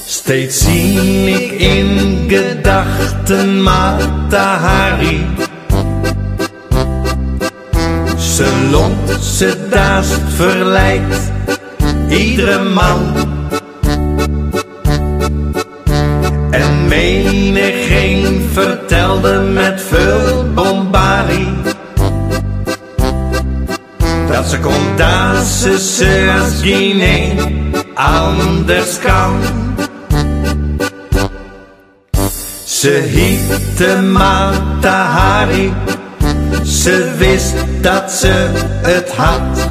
Steeds zie ik in gedachten Mata Hari. Ze lonkt, ze daast, verleidt iedere man. En menigeen vertelde met veel bombardie dat ze kon dansen zoals geen anders kan. Ze hiette Mata Hari, ze wist dat ze het had.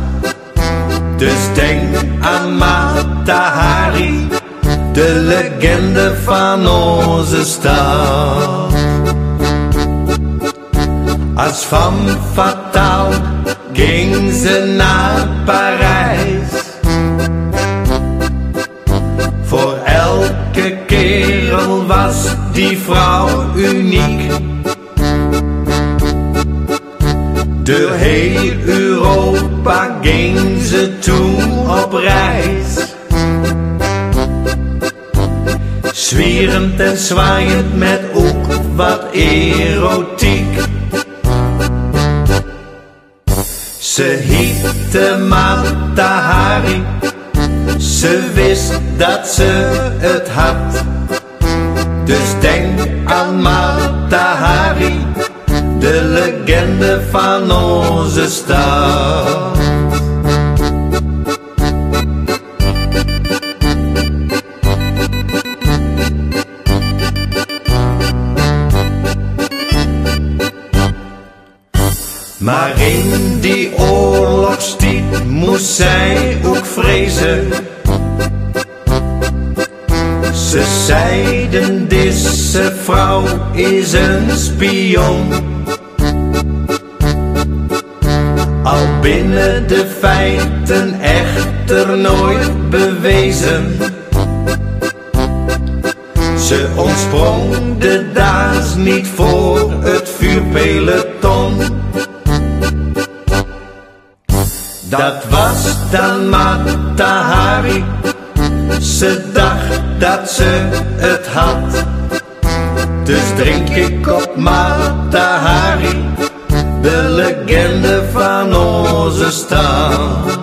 Dus denk aan Mata Hari, de legende van onze stad. Als femme fatale ging ze naar Parijs. Voor elke kerel was die vrouw uniek. Door heel Europa ging ze toen op reis. Zwierend en zwaaiend met ook wat erotiek. Ze hiette Mata Hari, ze wist dat ze het had. Dus denk aan Mata Hari, de legende van onze stad. Maar in die oorlogstijd moest zij ook vrezen. Ze zeiden deze vrouw is een spion. Al binnen de feiten echter nooit bewezen. Ze ontsprong de daas niet voor het vuurpeloton. Dat was dan Mata Hari, ze dacht dat ze het had. Dus drink ik op Mata Hari, de legende van onze stad.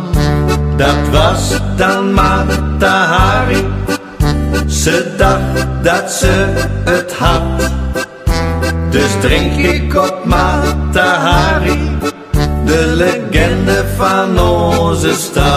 Dat was dan Mata Hari, ze dacht dat ze het had. Dus drink ik op Mata Hari, de legende van onze stad.